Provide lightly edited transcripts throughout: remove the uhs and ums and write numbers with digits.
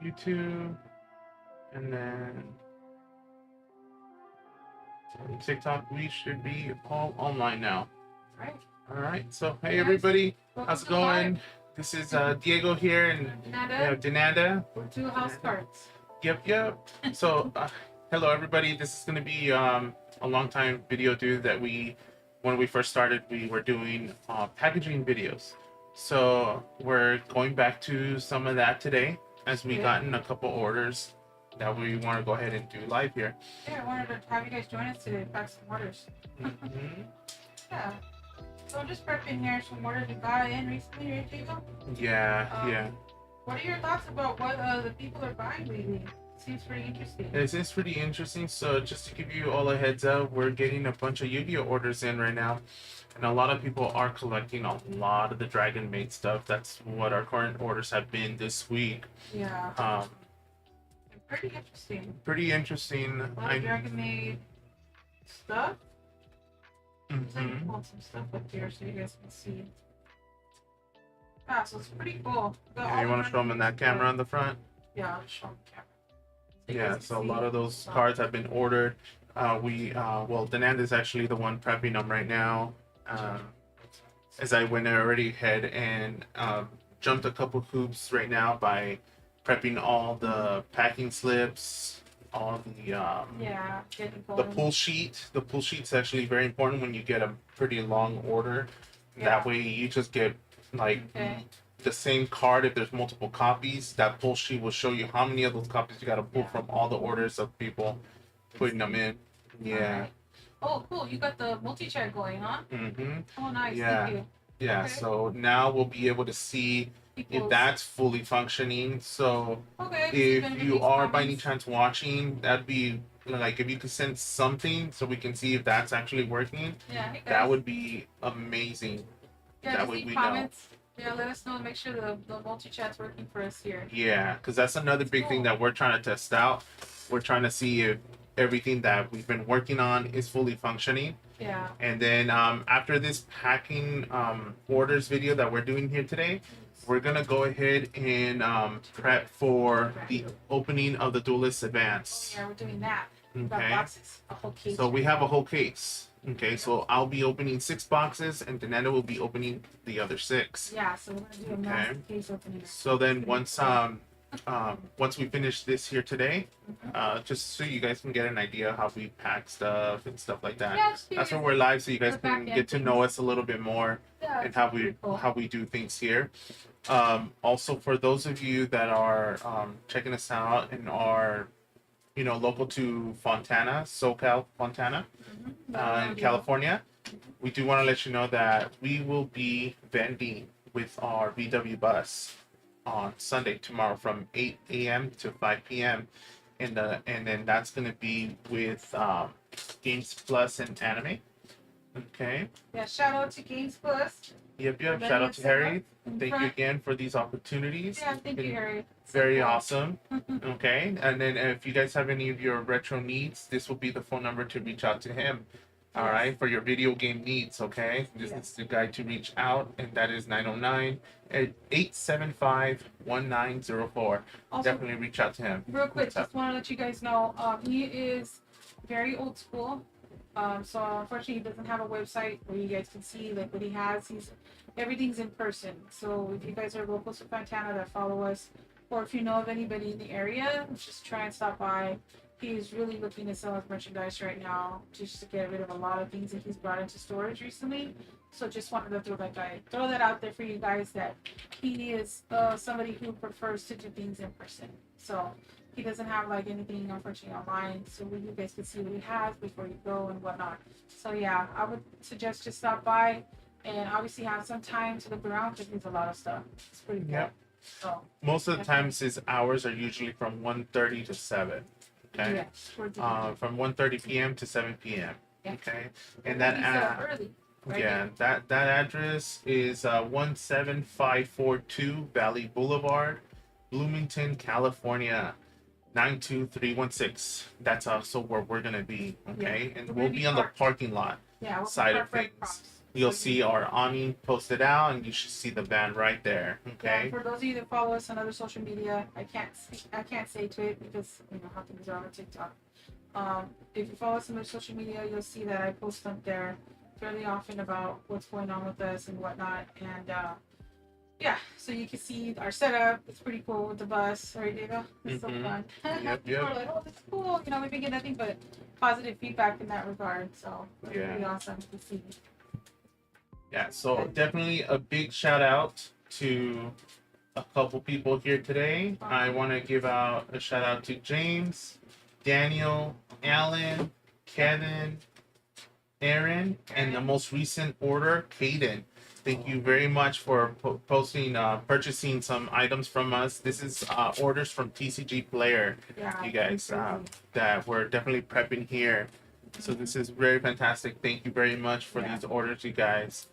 YouTube, and then TikTok. We should be all online now. Right. All right. So hey everybody, how's it going? This is Diego here, and we have Denanda. We're two house cards. Yep. So hello everybody. This is gonna be a long time video that when we first started, we were doing packaging videos. So we're going back to some of that today, as we gotten a couple orders that we want to go ahead and do live here. Yeah, I wanted to have you guys join us today, pack some orders. Mm-hmm. Yeah. So I'm just prepping here some orders we got in recently, right, Diego? Yeah. What are your thoughts about what the people are buying lately? Seems pretty interesting. It is pretty interesting. So just to give you all a heads up, we're getting a bunch of Yu-Gi-Oh orders in right now. And a lot of people are collecting a lot of the Dragon Maid stuff. That's what our current orders have been this week. Yeah. Pretty interesting. Pretty interesting. A lot of Dragon Maid stuff. Mm-hmm. I can pull some stuff up here so you guys can see. Yeah, so it's pretty cool. Yeah, you want to show them in that camera on the front? Yeah, I'll show them the camera. Yeah, so a lot of those cards have been ordered. Well, Denanda is actually the one prepping them right now. As I went already ahead and jumped a couple hoops right now by prepping all the packing slips, all the pull sheet. The pull sheet's actually very important when you get a pretty long order. Yeah. That way you just get the same card. If there's multiple copies, that pull sheet will show you how many of those copies you got to pull from all the orders of people putting them in. Yeah. Right. Oh, cool. You got the multi-chat going, huh? Mm-hmm. Oh, nice. Yeah. Thank you. Yeah, Okay. So now we'll be able to see if that's fully functioning. So if you are by any chance watching, that'd be like if you could send something so we can see if that's actually working. Yeah, hey that would be amazing. Yeah, that way we comments. Yeah, let us know. Make sure the multi-chat's working for us here. Yeah, because that's another big thing that we're trying to test out. We're trying to see if everything that we've been working on is fully functioning. Yeah. And then after this packing orders video that we're doing here today, we're gonna go ahead and prep for the opening of the Duelist Advance. Yeah, we're doing that. Okay. Boxes, a whole case. So we have a whole case. Okay, so I'll be opening 6 boxes, and Denanda will be opening the other 6. Yeah, so we're gonna do a massive case opening. So then once we finish this here today, just so you guys can get an idea how we pack stuff and stuff like that. Yeah, that's where we're live, so you guys can get to know us a little bit more and how we do things here. Also, for those of you that are checking us out and are local to Fontana, SoCal, Fontana, in California, we do want to let you know that we will be vending with our VW bus on Sunday, tomorrow, from 8 a.m. to 5 p.m. And then that's going to be with Games Plus and Anime. Okay. Yeah, shout out to Games Plus. Yep. Shout out to Harry. Thank you again for these opportunities. Yeah, thank you, Harry. Very awesome. Okay. And then if you guys have any of your retro needs, this will be the phone number to reach out to him. All right, for your video game needs, okay? This is the guy to reach out, and that is 909-875-1904. Definitely reach out to him. Real quick, just want to let you guys know, he is very old school. So unfortunately, he doesn't have a website where you guys can see like what he has. Everything's in person. So if you guys are local to Fontana that follow us, or if you know of anybody in the area, just try and stop by. He's really looking to sell his merchandise right now, just to get rid of a lot of things that he's brought into storage recently. So just wanted to throw that out there for you guys, that he is somebody who prefers to do things in person. So he doesn't have like anything unfortunately online, so you guys can see what he has before you go and whatnot. So yeah, I would suggest just stop by and obviously have some time to look around because there's a lot of stuff. It's pretty cool. Yep. So most of the times his hours are usually from 1:30 to 7. Okay. Yes, from 1:30 p.m. to 7 p.m. Yeah. Okay. And that early. Right? Yeah, that address is 17542 Valley Boulevard, Bloomington, California, 92316. That's also where we're gonna be. Okay. And we'll be on the parking lot Yeah, side of things. you'll see our awning posted out, and you should see the band right there. Yeah, Okay. for those of you that follow us on other social media, I can't say to it because you know how things are on TikTok. If you follow us on their social media, you'll see that I post up there fairly often about what's going on with us and whatnot. And yeah, so you can see our setup. It's pretty cool with the bus, right, Diego? It's so fun. Yep, People are like, oh, this is cool. You know, we've been getting nothing but positive feedback in that regard. So it's pretty awesome to see. Yeah, so definitely a big shout out to a couple people here today. I want to give out a shout out to James, Daniel, Alan, Kevin, Aaron, and the most recent order, Caden. Thank you very much for purchasing some items from us. This is orders from TCG Player, you guys, that we're definitely prepping here. So this is very fantastic. Thank you very much for these orders, you guys.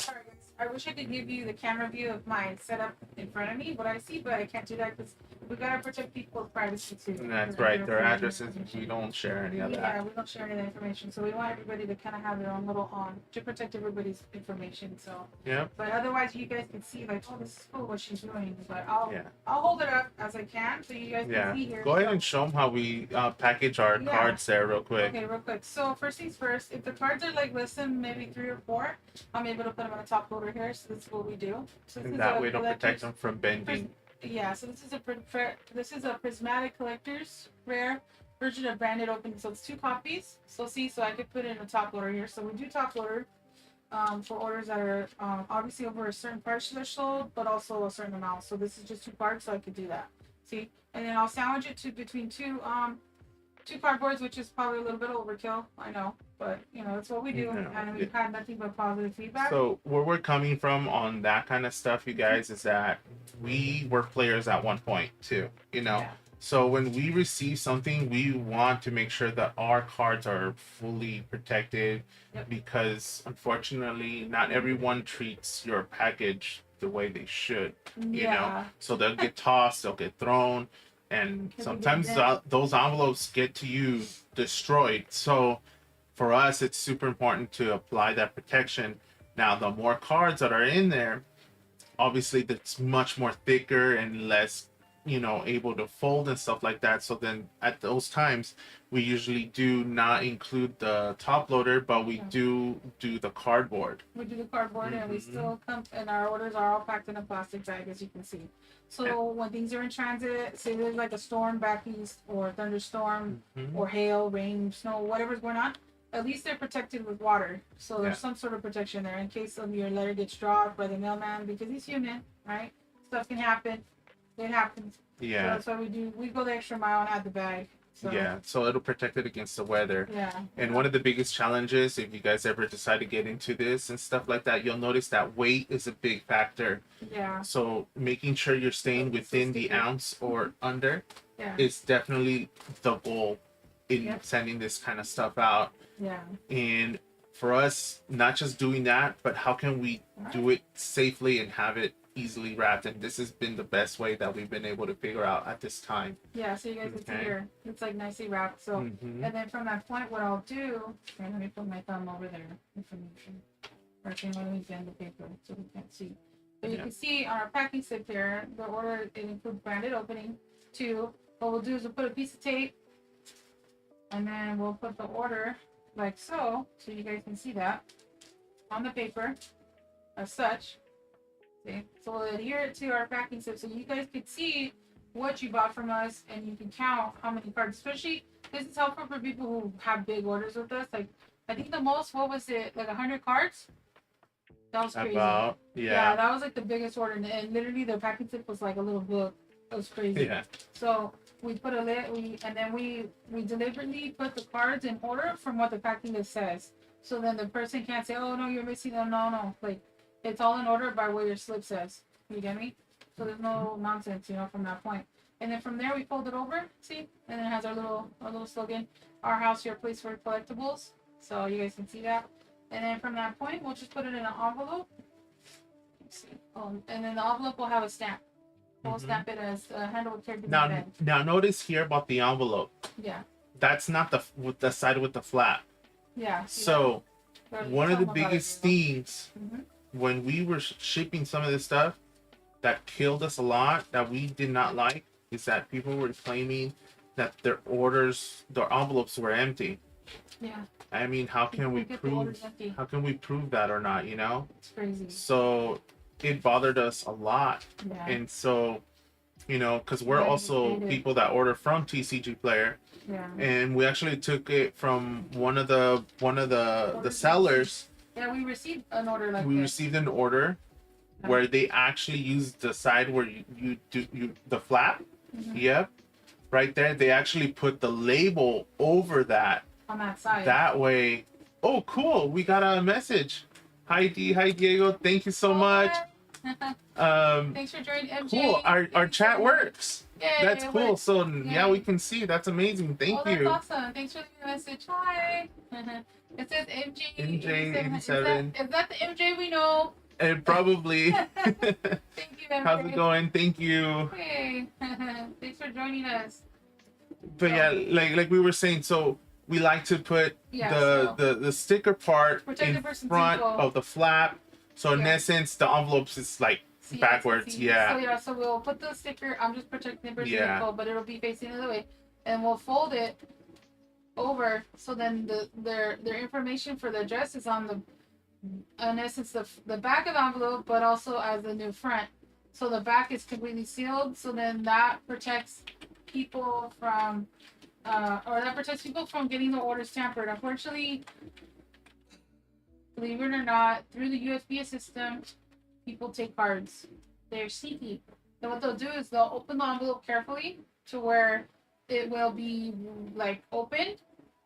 All right, guys. I wish I could give you the camera view of my setup in front of me, what I see, but I can't do that because we gotta protect people's privacy too. And that's right. Their addresses, we don't share any of that. Yeah, we don't share any of the information. So we want everybody to kind of have their own little to protect everybody's information. So yeah. But otherwise, you guys can see like, oh, this is cool what she's doing. But I'll hold it up as I can so you guys can see here. Go ahead and show them how we package our cards there real quick. Okay, real quick. So first things first, if the cards are like less than maybe 3 or 4, I'm able to put them on a top loader here. So this is what we do. So and that way, don't protect them from bending. Yeah, so this is a prismatic collector's rare version of branded opening. So it's 2 copies. So see, so I could put it in a top loader here. So we do top loader for orders that are obviously over a certain price threshold, but also a certain amount. So this is just 2 parts, so I could do that. See, and then I'll sandwich it between two cardboards, which is probably a little bit overkill, I know, but you know, it's what we do, and we've had nothing but positive feedback. So where we're coming from on that kind of stuff, you guys, is that we were players at one point too, you know. Yeah. So when we receive something, we want to make sure that our cards are fully protected, because unfortunately, not everyone treats your package the way they should, you know. So they'll get tossed, they'll get thrown. And sometimes those envelopes get to you destroyed. So for us, it's super important to apply that protection. Now, the more cards that are in there, obviously that's much more thicker and less, you know, able to fold and stuff like that. So then at those times, we usually do not include the top loader, but we do the cardboard. We do the cardboard, and we still come, and our orders are all packed in a plastic bag, as you can see. So when things are in transit, say there's like a storm back east, or a thunderstorm, or hail, rain, snow, whatever's going on, at least they're protected with water. So there's some sort of protection there in case of your letter gets dropped by the mailman, because he's human, right? Stuff can happen. It happens. Yeah. So that's why we go the extra mile and add the bag. So. Yeah, so it'll protect it against the weather. Yeah. And one of the biggest challenges, if you guys ever decide to get into this and stuff like that, you'll notice that weight is a big factor. Yeah. So making sure you're staying within the ounce or under is definitely the goal in sending this kind of stuff out. Yeah. And for us, not just doing that, but how can we do it safely and have it easily wrapped? And this has been the best way that we've been able to figure out at this time. Yeah, so you guys can see here, it's like nicely wrapped. So and then from that point, what I'll do, let me put my thumb over there, information, or let me bend the paper so we can't see. But you can see on our packing slip here, the order, it includes branded opening 2. What we'll do is we'll put a piece of tape, and then we'll put the order like so you guys can see that on the paper as such. See? So we'll adhere it to our packing slip so you guys can see what you bought from us, and you can count how many cards. Especially, this is helpful for people who have big orders with us. Like, I think the most, what was it, like 100 cards? That was crazy. Yeah, that was like the biggest order, and literally the packing slip was like a little book. It was crazy. Yeah. So we put a lid, and then we deliberately put the cards in order from what the packing list says. So then the person can't say, oh no, you're missing them. No, like. It's all in order by what your slip says. You get me? So there's no nonsense, you know, from that point. And then from there, we fold it over, see? And it has our little slogan, our house, your place for collectibles. So you guys can see that. And then from that point, we'll just put it in an envelope. Let's see. And then the envelope will have a stamp. We'll stamp it as a handle with care. Now notice here about the envelope. Yeah. That's not the side with the flap. Yeah. So one of the biggest things Mm-hmm. when we were shipping some of this stuff that killed us a lot that we did not like is that people were claiming that their orders, their envelopes were empty. Yeah. I mean, how can we prove that or not, you know? It's crazy. So it bothered us a lot. Yeah. And so, you know, because we're also people that order from TCG Player. Yeah. And we actually took it from one of the sellers. Yeah, we received an order received an order where they actually used the side where you do the flap. Mm-hmm. Yep. Right there, they actually put the label over that. On that side. That way. Oh, cool. We got a message. Hi, Diego. Thank you so much. Thanks for joining, MJ. Cool. Our chat works. Yay, that's cool. Works. So yeah, we can see. That's amazing. Thank you. That's awesome. Thanks for the message. Hi. It says MJ. MJ87. Is that the MJ we know? And probably. Thank you, MJ. How's it going? Thank you. Hey. Thanks for joining us. But yeah, like we were saying, so we like to put the sticker part in front of the flap. So in essence, the envelopes is like backwards. Yeah. So we'll put the sticker. I'm just protecting the person's info, but it'll be facing the other way, and we'll fold it over. So then their information for the address is on the, in essence, the back of the envelope, but also as the new front. So the back is completely sealed. So then that protects people from getting the orders tampered. Unfortunately, believe it or not, through the USB system, people take cards. They're sneaky. So what they'll do is they'll open the envelope carefully to where it will be like opened.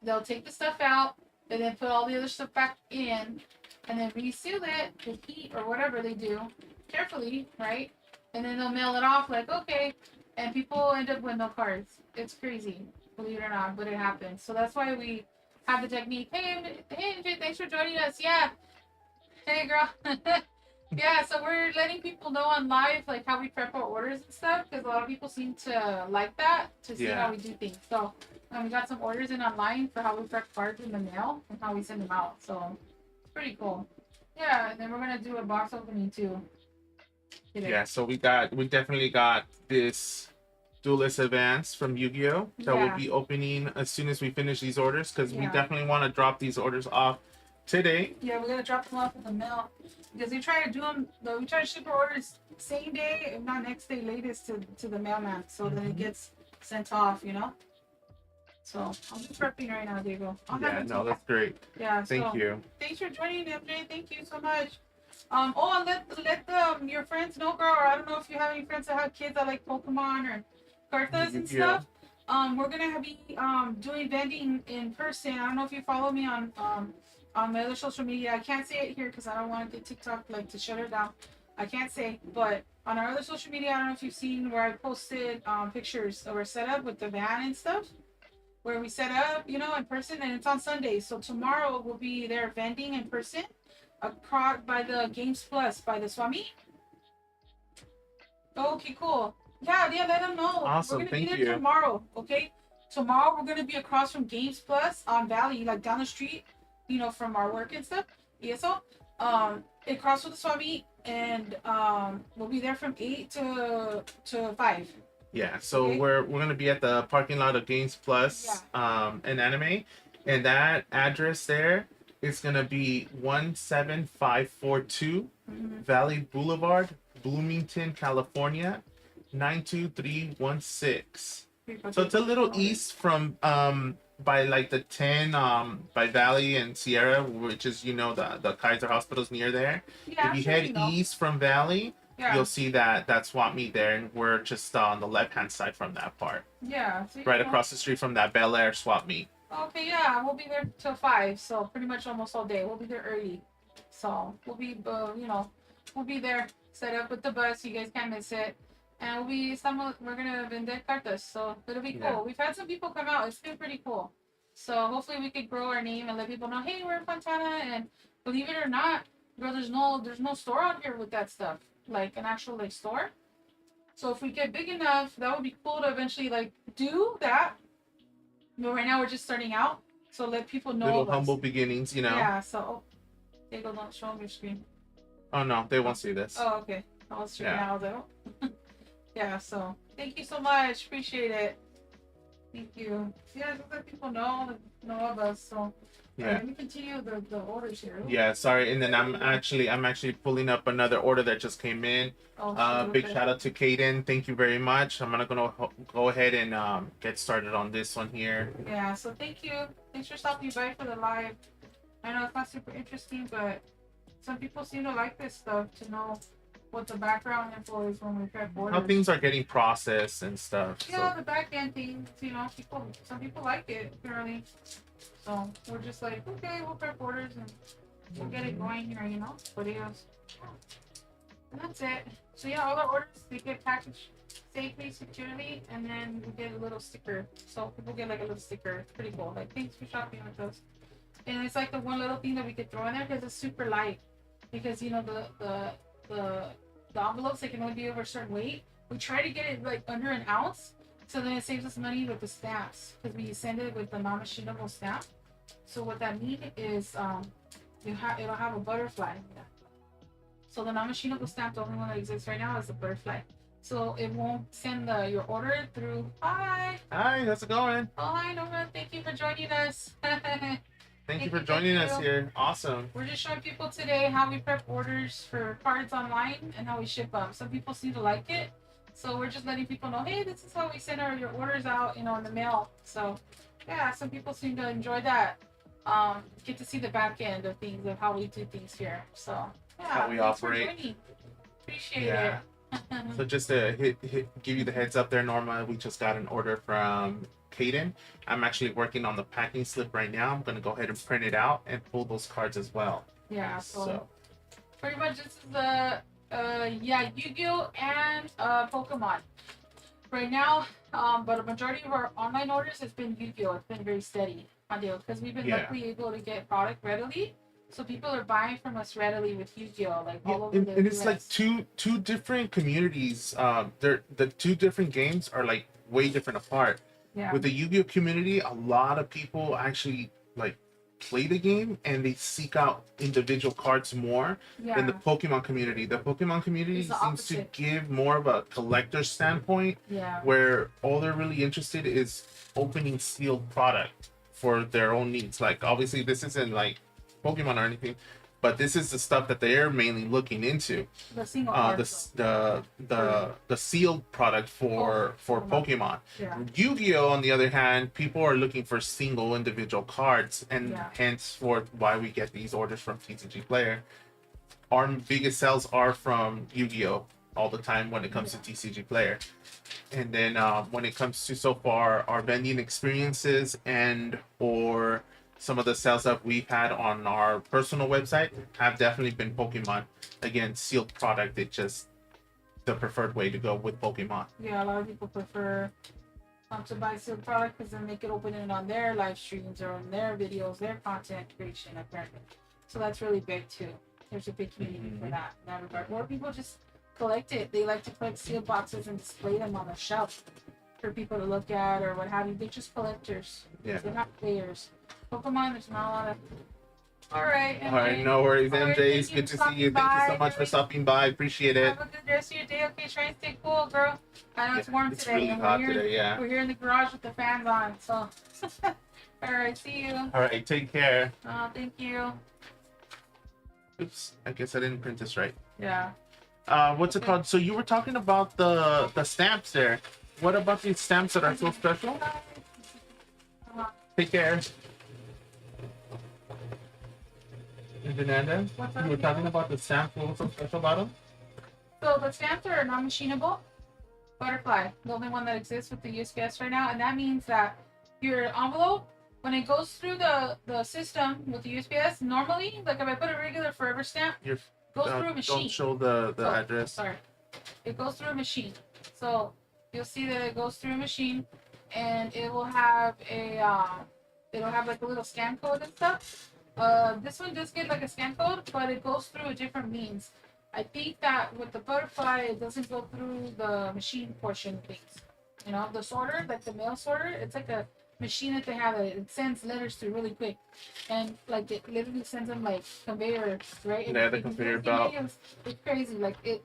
They'll take the stuff out and then put all the other stuff back in and then reseal it with heat or whatever they do carefully, right? And then they'll mail it off like, okay, and people end up with no cards. It's crazy, believe it or not, but it happens. So that's why we have the technique. Hey, MJ, thanks for joining us. Yeah. Hey, girl. Yeah, so we're letting people know on live like how we prep our orders and stuff because a lot of people seem to like that to see how we do things. So we got some orders in online for how we prep cards in the mail and how we send them out. So it's pretty cool. Yeah, and then we're gonna do a box opening too. Today. Yeah, so we definitely got this Duelist Advance from Yu-Gi-Oh! That we'll be opening as soon as we finish these orders because we definitely want to drop these orders off today. Yeah, we're gonna drop them off in the mail because we try to do them. We try to ship our orders same day, if not next day, latest to the mailman, so that it gets sent off. You know. So I'm just prepping right now, Diego. That's great. Yeah. Thank you. Thanks for joining, MJ. Thank you so much. And let your friends know, girl. Or I don't know if you have any friends that have kids that like Pokemon or cartas and stuff. We're gonna be doing vending in person. I don't know if you follow me on my other social media. I can't say it here because I don't want the TikTok like to shut her down. I can't say, but on our other social media, I don't know if you've seen where I posted pictures of our setup with the van and stuff, where we set up, in person, and it's on Sundays. So tomorrow we'll be there vending in person, across by the Games Plus by the Swami. Okay, cool. Yeah, let them know. Awesome, we're gonna thank be there tomorrow, okay? Tomorrow we're gonna be across from Games Plus on Valley, like down the street, from our work and stuff. ESO. Across from the Swami, and we'll be there from 8 to 5. Yeah, so we're gonna be at the parking lot of Games Plus and Anime, and that address there is gonna be 17542 Valley Boulevard, Bloomington, California, 92316. So it's a little east from by like the 10 by Valley and Sierra, which is the Kaiser Hospital's near there. Yeah, if you head east from Valley, you'll see that swap meet there, and we're just on the left hand side from that part. Yeah. So right across the street from that Bel Air swap meet. Okay, yeah, we'll be there till 5, so pretty much almost all day. We'll be there early, so we'll be we'll be there set up with the bus. You guys can't miss it. And we're gonna vender cartas, so it'll be cool. We've had some people come out. It's been pretty cool. So hopefully we could grow our name and let people know, hey, we're in Fontana. And believe it or not, girl, there's no store out here with that stuff, like an actual store. So if we get big enough, that would be cool to eventually do that. But right now we're just starting out, so let people know. Little humble beginnings, Yeah. So Diego, don't show them your screen. Oh no, they won't see this. Oh, okay. I was checking out though. Yeah, so thank you so much. Appreciate it. Thank you. Yeah, just let people know of us. So Yeah. let me continue the orders here. Yeah, sorry. And then I'm actually pulling up another order that just came in. Oh, Big shout out to Kaden. Thank you very much. I'm gonna go ahead and get started on this one here. Yeah, so thank you. Thanks for stopping by for the live. I know it's not super interesting, but some people seem to like this stuff to know what the background info is when we prep orders. How things are getting processed and stuff. Yeah, the back end things, some people like it apparently. So we're just like, okay, we'll prep orders and we'll get it going here, videos. And that's it. So yeah, all our orders, they get packaged safely, securely, and then we get a little sticker. So people get like a little sticker. It's pretty cool. Like, thanks for shopping with us. And it's like the one little thing that we could throw in there because it's super light. Because the envelopes, they can only be over a certain weight. We try to get it like under an ounce, so then it saves us money with the stamps because we send it with the non-machinable stamp. So what that means is it'll have a butterfly. So the non-machinable stamp, the only one that exists right now, is the butterfly. So it won't send your order through. Hi, how's it going? Oh, hi, Nova. Thank you for joining us. Thank you for joining us here. Awesome. We're just showing people today how we prep orders for cards online and how we ship them. Some people seem to like it. So we're just letting people know, hey, this is how we send your orders out, in the mail. So yeah, some people seem to enjoy that. Get to see the back end of things, of how we do things here. So yeah, how we operate. Appreciate it. So just to give you the heads up there, Norma, we just got an order from Kaden. I'm actually working on the packing slip right now. I'm gonna go ahead and print it out and pull those cards as well. Yeah, so pretty much this is the Yu-Gi-Oh and Pokemon right now. But a majority of our online orders has been Yu-Gi-Oh. It's been very steady, because we've been luckily able to get product readily. So people are buying from us readily with Yu-Gi-Oh, like all over the and it's US. like two different communities. The two different games are like way different apart. Yeah. With the Yu-Gi-Oh community, a lot of people actually like play the game and they seek out individual cards more than the Pokemon community. The Pokemon community seems to give more of a collector standpoint, where all they're really interested is opening sealed product for their own needs. Like obviously this isn't like Pokemon or anything, but this is the stuff that they're mainly looking into. The single the sealed product for Pokemon. Yu-Gi-Oh, on the other hand, people are looking for single individual cards, and henceforth why we get these orders from TCG Player. Our biggest sales are from Yu-Gi-Oh all the time when it comes to TCG Player. And then when it comes to so far our vending experiences and or some of the sales that we've had on our personal website have definitely been Pokemon. Again, sealed product, it's just the preferred way to go with Pokemon. Yeah, a lot of people prefer to buy sealed product because then they could open it on their live streams or on their videos, their content creation, apparently. So that's really big too. There's a big community for that in that regard. More people just collect it. They like to collect sealed boxes and display them on the shelf for people to look at or what have you. They're just collectors. They're not players. Pokemon, there's not a lot of. All right, no worries, MJ. It's good to see you. Thank you so much for stopping by. Appreciate it. Have a good rest of your day. Okay, try and stay cool, girl. I know it's warm it's today. It's really hot today, yeah. We're here in the garage with the fans on, so. All right, see you. All right, take care. Thank you. Oops, I guess I didn't print this right. Yeah. What's it called? So you were talking about the stamps there. What about these stamps that are so special? Take care. Fernanda, you were talking about the stamps. What was so special about them? So the stamps are non-machinable butterfly, the only one that exists with the USPS right now, and that means that your envelope, when it goes through the system with the USPS, normally, like if I put a regular forever stamp, it goes through a machine. Don't show the address. Sorry, it goes through a machine. So you'll see that it goes through a machine, and it will have like a little scan code and stuff. This one does get like a scan code, but it goes through a different means. I think that with the butterfly, it doesn't go through the machine portion of things. The sorter, like the mail sorter, it's like a machine that they have that it sends letters through really quick, and like it literally sends them like conveyors, right? Yeah, the conveyor belt. It's crazy. Like it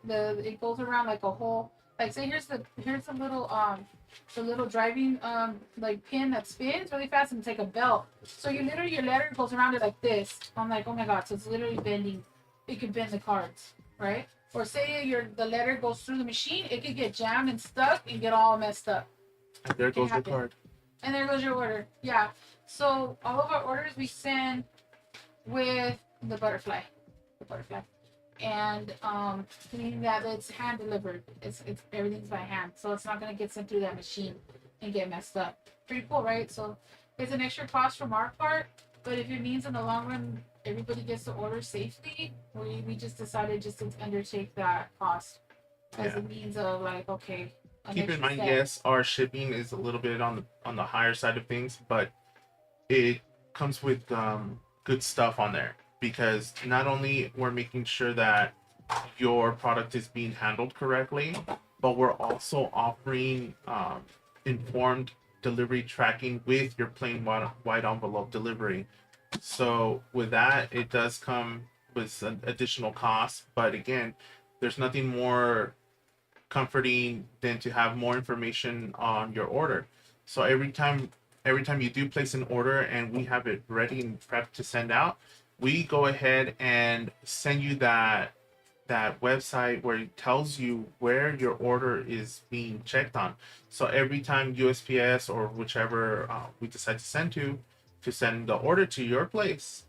goes around like a whole. Like say here's the little driving like pin that spins really fast and it's like a belt. So you literally your letter goes around it like this. I'm like, oh my god! So it's literally bending. It could bend the cards, right? Or say the letter goes through the machine, it could get jammed and stuck and get all messed up. And there goes the card. And there goes your order. Yeah. So all of our orders we send with the butterfly. The butterfly. And meaning that it's hand delivered. It's everything's by hand. So it's not gonna get sent through that machine and get messed up. Pretty cool, right? So it's an extra cost from our part, but if it means in the long run everybody gets to order safely, we just decided just to undertake that cost as a means of like, okay. Keep in mind, yes, our shipping is a little bit on the higher side of things, but it comes with good stuff on there because not only we're making sure that your product is being handled correctly, but we're also offering informed delivery tracking with your plain white envelope delivery. So with that, it does come with an additional cost, but again, there's nothing more comforting than to have more information on your order. So every time you do place an order and we have it ready and prepped to send out, we go ahead and send you that website where it tells you where your order is being checked on. So every time USPS or whichever we decide to send the order to your place,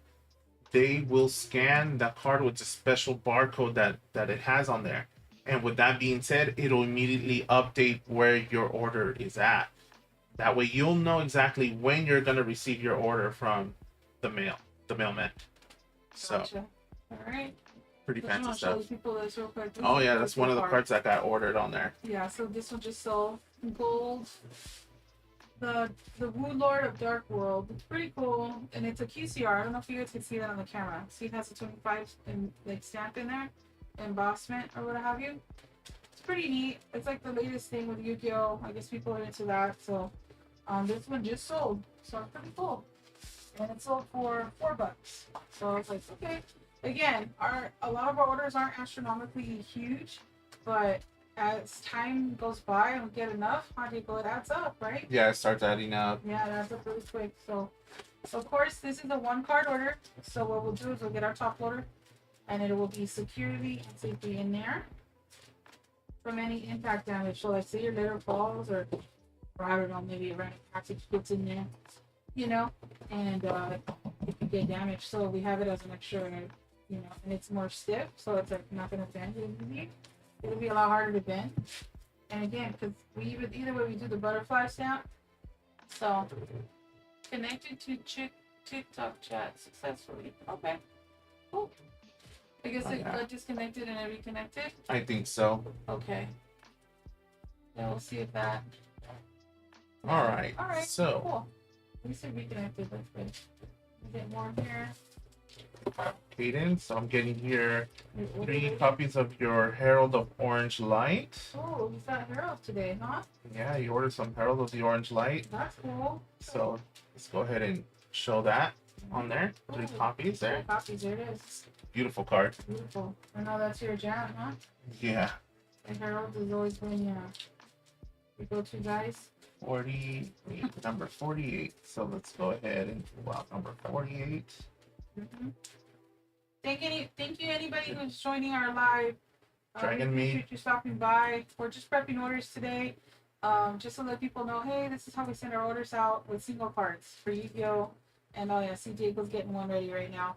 they will scan that card with a special barcode that it has on there. And with that being said, it'll immediately update where your order is at. That way you'll know exactly when you're going to receive your order from the mailman. So, gotcha. All right. Pretty fancy stuff. People this real quick. Oh yeah, that's one of the cards that got ordered on there. Yeah, so this one just sold gold. The Wu Lord of Dark World. It's pretty cool, and it's a QCR. I don't know if you guys can see that on the camera. See, it has a 25 and like stamp in there, embossment or what have you. It's pretty neat. It's like the latest thing with Yu-Gi-Oh. I guess people are into that. So, this one just sold, so it's pretty cool, and it sold for $4. So I was like, okay. Again, a lot of our orders aren't astronomically huge, but as time goes by and we get enough, it adds up, right? Yeah, it starts adding up. Yeah, it adds up really quick. So of course, this is a one card order. So what we'll do is we'll get our top loader, and it will be securely and safely in there from any impact damage. So like say your letter falls, or I don't know, maybe a random package gets in there, and it could get damaged. So we have it as an extra, and it's more stiff, so it's like not gonna bend easily. It'll be a lot harder to bend. And again, because either way we do the butterfly stamp. So connected to TikTok chat successfully. Okay, cool. I guess it got disconnected and it reconnected. I think so. Okay. Yeah, we'll see if that. All right. So. Cool. At least it reconnected. That's good. Get more here. Hayden, so I'm getting here 3 copies of your Herald of Orange Light. Oh, you got Herald today, huh? Yeah, you ordered some Herald of the Orange Light. That's cool. So let's go ahead and show that on there. 3 copies there. 3 copies, there it is. Beautiful card. Beautiful. I know that's your jam, huh? Yeah. And Herald has always been your go-to guys. 40, number 48. So let's go ahead and pull out number 48. Mm-hmm. Thank you anybody who's joining our live. Dragon Me. Appreciate you stopping by. We're just prepping orders today, just to let people know, hey, this is how we send our orders out with single cards for Yu-Gi-Oh. And oh yeah, see Diego's getting one ready right now.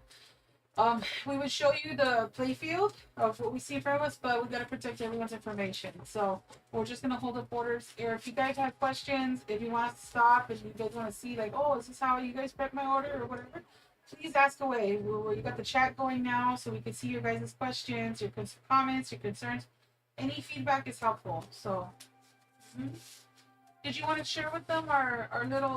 We would show you the playfield of what we see in front of us, but we gotta protect everyone's information. So we're just gonna hold up orders. Or if you guys have questions, if you want us to stop, if you guys want to see like, oh, is this how you guys prep my order or whatever, please ask away. You got the chat going now, so we can see your guys' questions, your comments, your concerns. Any feedback is helpful. So, did you want to share with them our little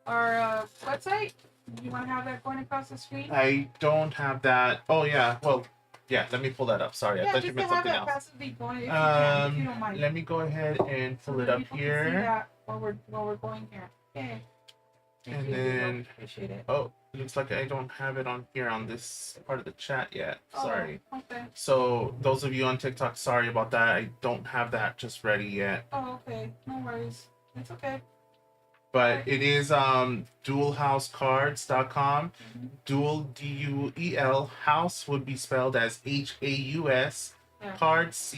our website? You want to have that going across the screen? I don't have that. Oh yeah. Well, yeah. Let me pull that up. Sorry, I thought you meant something else. Going, if you don't mind. Let me go ahead and pull it up people here. can see that while we're going here. Okay. Thank And you, then, appreciate it. oh, it looks like I don't have it on here on this part of the chat yet. Sorry. Oh, okay. So those of you on TikTok, sorry about that. I don't have that just ready yet. Oh, okay. No worries. It's okay. But it is duelhousecards.com. Mm-hmm. Duel, D-U-E-L, house would be spelled as H-A-U-S. Yeah. Cards,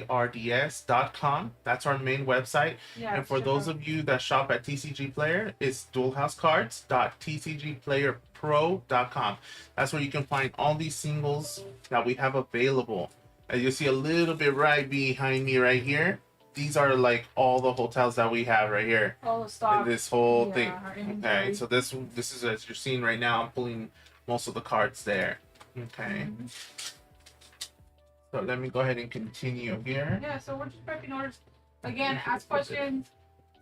cards.com. That's our main website. Yeah, And for those of you that shop at TCG Player, it's duelhousecards.tcgplayerpro.com. That's where you can find all these singles that we have available. As you see a little bit right behind me right here, these are like all the hotels that we have right here. all the stock. In this whole Yeah, thing. our inventory. Okay, so this is, as you're seeing right now, I'm pulling most of the cards there. Okay. Mhm. So let me go ahead and continue here. Yeah, so we're just prepping orders. Again, ask questions,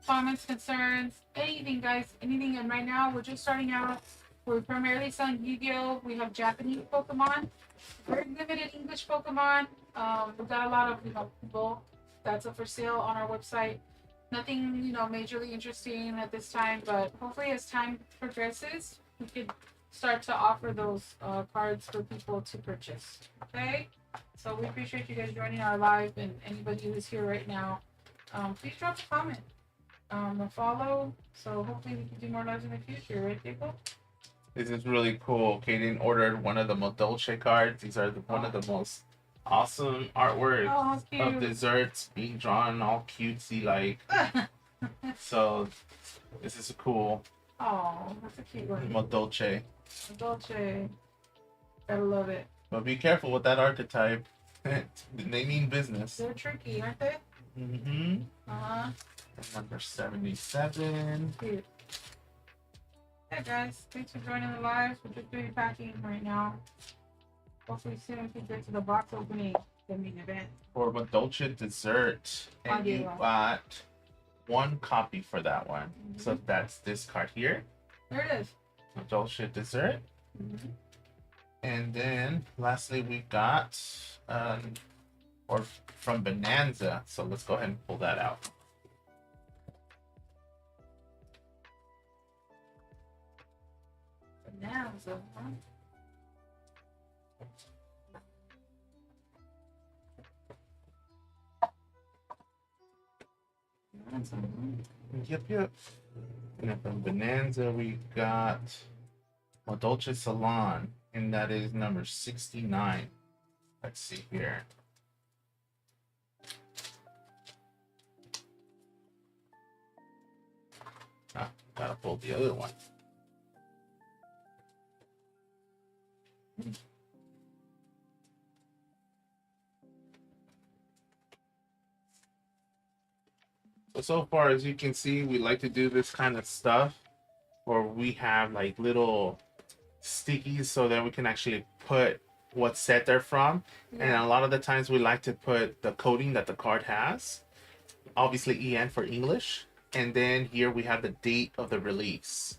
comments, concerns, anything, guys, anything. And right now, we're just starting out. We're primarily selling Yu-Gi-Oh! We have Japanese Pokemon, very limited English Pokemon. We've got a lot of people that's up for sale on our website. Nothing majorly interesting at this time, but hopefully as time progresses, we could start to offer those cards for people to purchase. Okay. So we appreciate you guys joining our live, and anybody who's here right now, please drop a comment, a follow. So hopefully we can do more lives in the future, right, Jacob? This is really cool. Kaden ordered one of the Dolce cards. These are one of the most awesome artwork of desserts being drawn all cutesy like. So this is cool. Oh, that's a cute one. Dolce. Dolce. Gotta love it. But be careful with that archetype. They mean business. They're tricky, aren't they? Mm-hmm. Uh-huh. Number 77. Cute. Hey guys, thanks for joining the live. We're just doing packing right now. Hopefully soon we can get to the box opening, the main event. For Dolce dessert, and you got one copy for that one. Mm-hmm. So that's this card here. There it is. Dolce dessert. Mm-hmm. And then lastly we got or from Bonanza. So let's go ahead and pull that out. Bonanza, huh? Yep. And then from Bonanza we got Dolce Salon, and that is number 69. Let's see here. Gotta pull the other one. So far, as you can see, we like to do this kind of stuff where we have like little stickies so that we can actually put what set they're from. Yeah. And a lot of the times we like to put the coding that the card has, obviously EN for English, and then here we have the date of the release.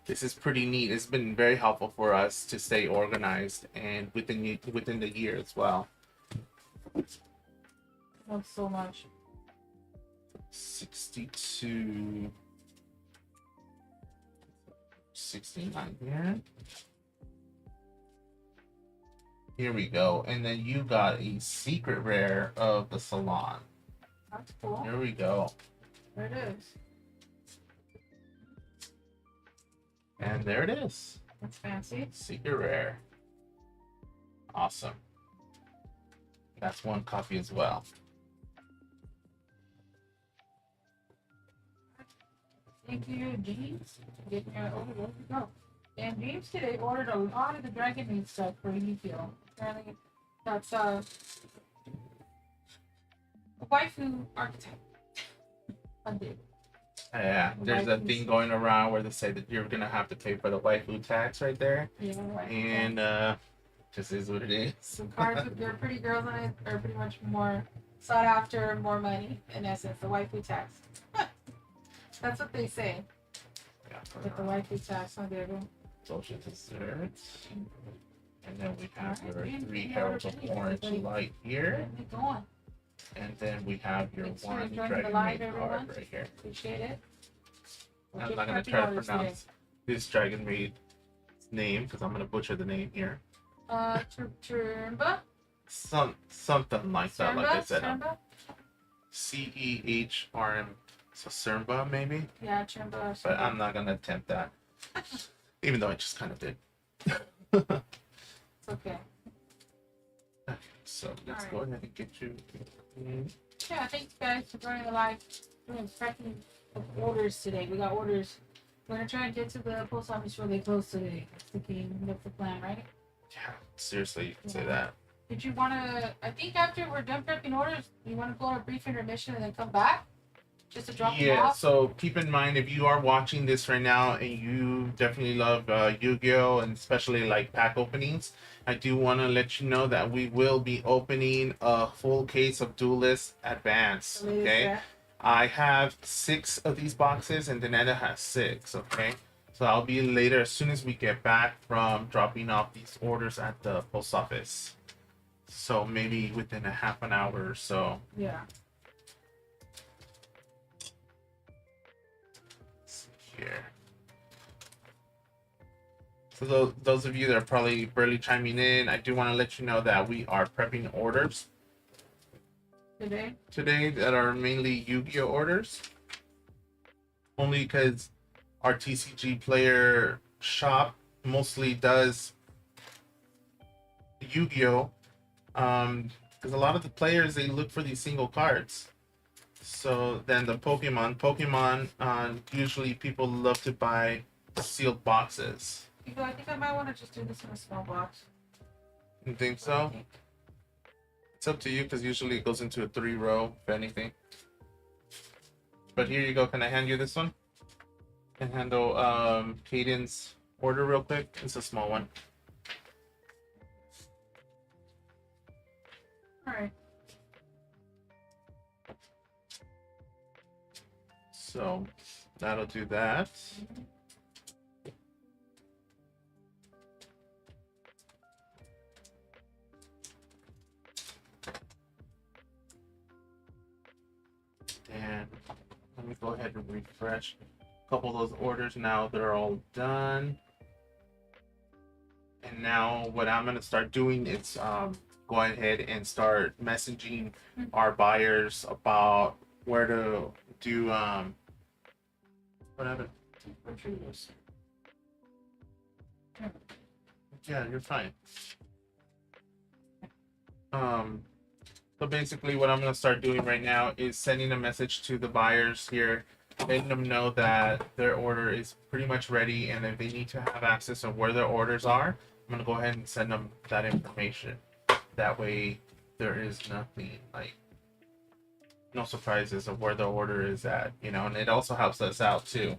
This is pretty neat. It's been very helpful for us to stay organized and within the year as well. Thanks so much. 62, 69 here. Here we go. And then you got a secret rare of the Salon. That's cool. Here we go. There it is. And there it is. That's fancy. Secret rare. Awesome. That's one copy as well. Thank you, James. Getting your order. There we go. And James today ordered a lot of the Dragon Maid stuff for Yu-Gi-Oh! Apparently, that's a waifu archetype. Yeah, there's a thing going around where they say that you're gonna have to pay for the waifu tax right there. Yeah, right. And just is what it is. The cards with your pretty girls on it are pretty much more sought after, more money. In essence, the waifu tax. That's what they say. Yeah, with the waifu tax, huh, Diego? Social desserts. And then we have your 3 Heralds of Orange light here. And then we have your one Dragon Maid card right here. Appreciate it. I'm not gonna try to pronounce this dragon maid's name because I'm gonna butcher the name here. Trumba? Something like that, like I said. Trumba? Cehrm. So Sermba, maybe? Yeah, Trumba. But I'm not gonna attempt that. Even though I just kind of did. It's okay. Okay, so let's go ahead and get you. Yeah, thanks guys for joining the live. We're expecting orders today. We got orders. We're gonna try and get to the post office before they close today. That's the plan, right? Yeah, seriously, you can say that. Did you wanna? I think after we're done prepping orders, you wanna go on a brief intermission and then come back, just to drop them off. So keep in mind if you are watching this right now and you definitely love Yu-Gi-Oh and especially like pack openings, I do want to let you know that we will be opening a full case of Duelist Advance. Okay, I have 6 of these boxes and Danetta has 6. Okay, so I'll be later as soon as we get back from dropping off these orders at the post office. So maybe within a half an hour or so. Yeah. Here. So those of you that are probably barely chiming in, I do want to let you know that we are prepping orders today that are mainly Yu-Gi-Oh orders. Only because our TCG player shop mostly does Yu-Gi-Oh. Because a lot of the players, they look for these single cards. So then the Pokemon, usually people love to buy sealed boxes. I think I might want to just do this in a small box. You think so? It's up to you because usually it goes into a 3-row, if anything. But here you go. Can I hand you this one? Can handle Caden's order real quick. It's a small one. All right. So that'll do that. And let me go ahead and refresh a couple of those orders. Now they're all done. And now what I'm going to start doing is go ahead and start messaging our buyers about where to do whatever. Yeah, you're fine. So basically what I'm going to start doing right now is sending a message to the buyers here, letting them know that their order is pretty much ready, and if they need to have access to where their orders are, I'm going to go ahead and send them that information. That way there is nothing, like, no surprises of where the order is at, you know, and it also helps us out too.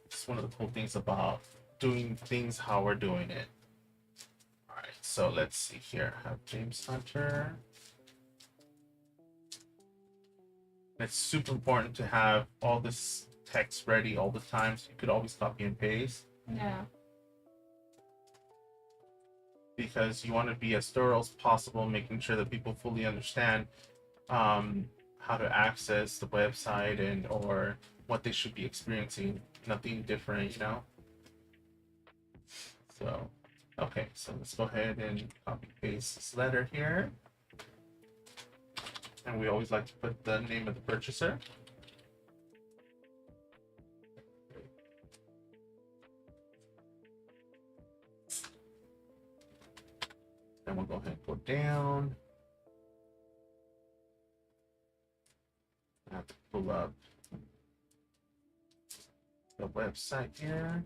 It's one of the cool things about doing things how we're doing it. All right, so let's see here. I have James Hunter. It's super important to have all this text ready all the time, so you could always copy and paste. Yeah. Because you want to be as thorough as possible, making sure that people fully understand how to access the website and or what they should be experiencing. Nothing different, you know. So, okay, so let's go ahead and copy paste this letter here. And we always like to put the name of the purchaser. Then we'll go ahead and go down. I have to pull up the website here.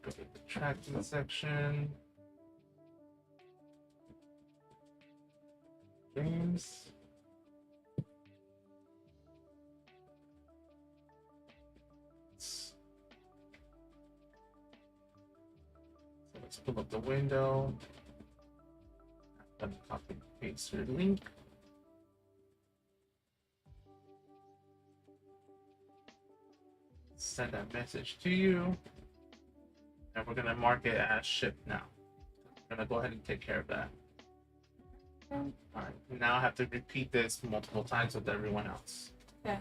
Go to the tracking section. James. So let's pull up the window. Then copy and paste your link. Send that message to you. And we're gonna mark it as shipped now. We're gonna go ahead and take care of that. Okay. All right. Now I have to repeat this multiple times with everyone else. Okay.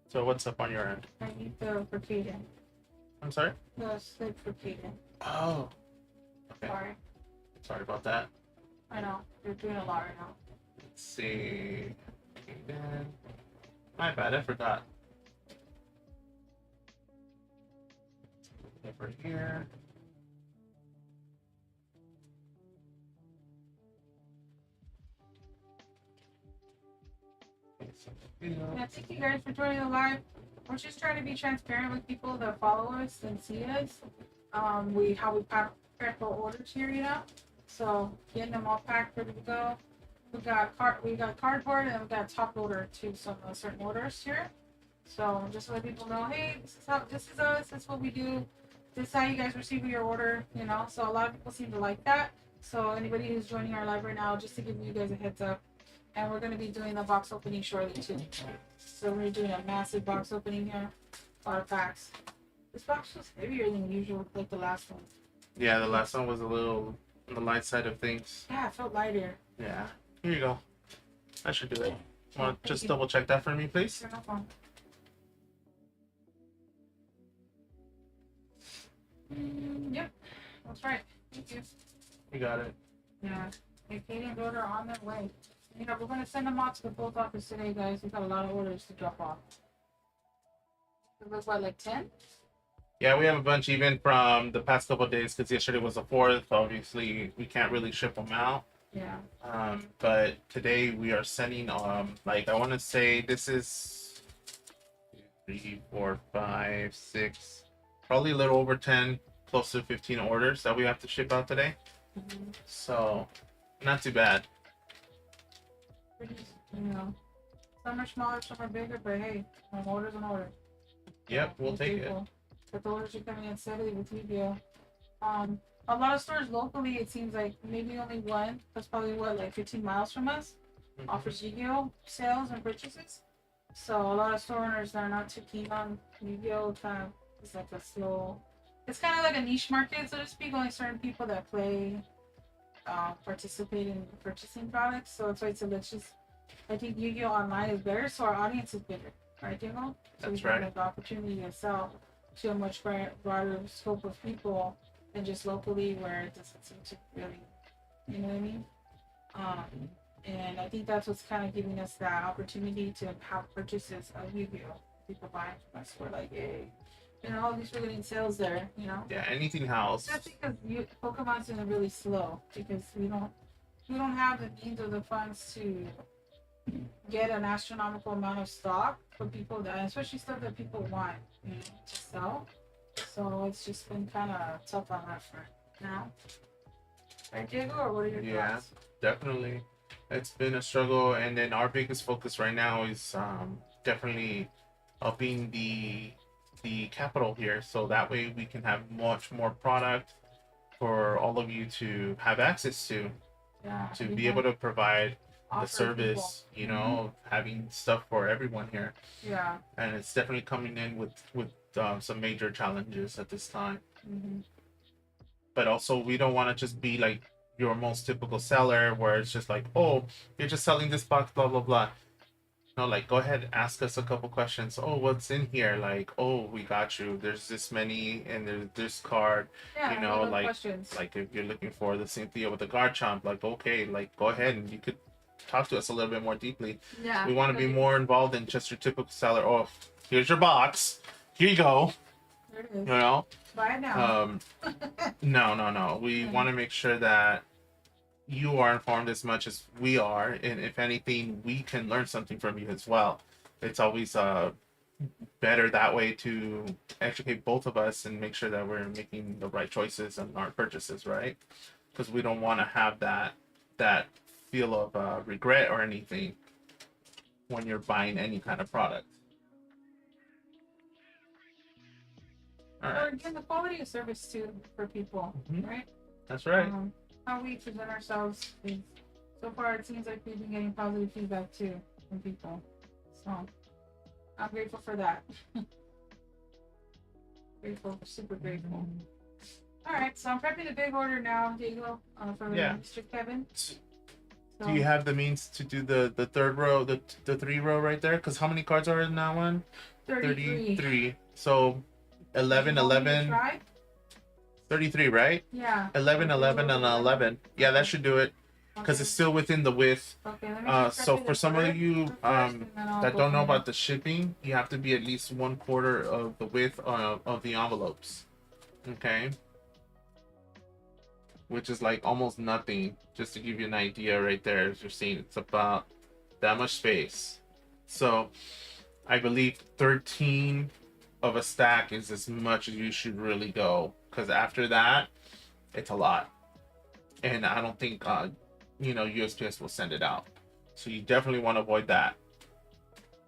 So what's up on your end? I need the for Kaden. I'm sorry? The slip for Kaden. Oh. Okay. Sorry. Sorry about that. I know. You're doing a lot right now. Let's see. Then my bad, I forgot. Over here. Yeah, thank you guys for joining the live. We're just trying to be transparent with people that follow us and see us. We pack our orders here, you know. So getting them all packed, ready to go. We got cardboard and we got top loader to some certain orders here. So just to let people know, hey, this is us. This is what we do. This is how you guys receive your order. You know. So a lot of people seem to like that. So anybody who's joining our live right now, just to give you guys a heads up. And we're going to be doing the box opening shortly too. So we're doing a massive box opening here. A lot of packs. This box was heavier than usual, like the last one. Yeah, the last one was a little on the light side of things. Yeah, it felt lighter. Yeah. Here you go. I should do it. Want to just double check that for me, please? Sure, no problem. Yep, that's right. Thank you. You got it. Yeah, if Katie and daughter are on their way. You know, we're going to send them out to the post office today, guys. We've got a lot of orders to drop off. It was what, like 10? Yeah, we have a bunch even from the past couple of days because yesterday was the 4th. Obviously, we can't really ship them out. Yeah. But today we are sending, like, I want to say this is 3, 4, 5, 6, probably a little over 10, close to 15 orders that we have to ship out today. Mm-hmm. So, not too bad. You know, some are smaller, some are bigger, but hey, an order's an order. Yep, we'll take it. But the orders are coming in steadily with Yu-Gi-Oh. A lot of stores locally, it seems like maybe only one, that's probably what, like 15 miles from us, offers Yu-Gi-Oh sales and purchases. So a lot of store owners that are not too keen on Yu-Gi-Oh kind of, it's like a slow, it's kind of like a niche market, so to speak. Only certain people that play participate in purchasing products. So that's why it's I think Yu-Gi-Oh online is better, so our audience is bigger, right, Dingo? So That's we right. have the opportunity to sell to a much broader scope of people than just locally, where it doesn't seem to really, you know what I mean? And I think that's what's kind of giving us that opportunity to have purchases of Yu-Gi-Oh. People buying from us, we're like, hey, you know, at least we're getting sales there, you know? Yeah, anything House. That's because Pokemon's doing really slow because we don't have the means or the funds to get an astronomical amount of stock for people that, especially stuff that people want, you know, to sell. So it's just been kind of tough on that front. Now, right, Diego, or what are your thoughts? Definitely. It's been a struggle, and then our biggest focus right now is definitely upping the capital here, so that way we can have much more product for all of you to have access to, to be able to provide the service, you know, of having stuff for everyone here. Yeah. And it's definitely coming in with some major challenges at this time. But also, we don't want to just be like your most typical seller where it's just like, oh, you're just selling this box, blah blah blah. No, like, go ahead, ask us a couple questions. Oh, what's in here? Like, oh, we got you. There's this many, and there's this card. Yeah, you know, like questions. Like if you're looking for the Cynthia with the Garchomp, like, okay, like, go ahead and you could talk to us a little bit more deeply. Yeah. We want to be more involved than just your typical seller. Oh, here's your box. Here you go. There it is. You know. Buy it now. No. We want to make sure that you are informed as much as we are, and if anything, we can learn something from you as well. It's always better that way to educate both of us and make sure that we're making the right choices on our purchases, right? Because we don't want to have that feel of regret or anything when you're buying any kind of product. All right. Or again, the quality of service too for people, right? That's right. How we present ourselves is, so far it seems like we've been getting positive feedback too from people. So I'm grateful for that. Super grateful. All right, so I'm prepping the big order now, Diego, for Mr. Kevin. So, Do you have the means to do the third row, the 3 row right there? Because how many cards are in that one? 33. 33. So 11, You want me to 11, try? 33, right? Yeah. 11, 11, and 11. Yeah, that should do it. Because Okay. it's still within the width. Okay, let me just So check for it some of you first, and then I'll that go don't know from there. about the shipping, you have to be at least 1/4 of the width of the envelopes. Okay. Which is like almost nothing. Just to give you an idea right there, as you're seeing, it's about that much space. So I believe 13 of a stack is as much as you should really go. Because after that, it's a lot. And I don't think, USPS will send it out. So you definitely want to avoid that.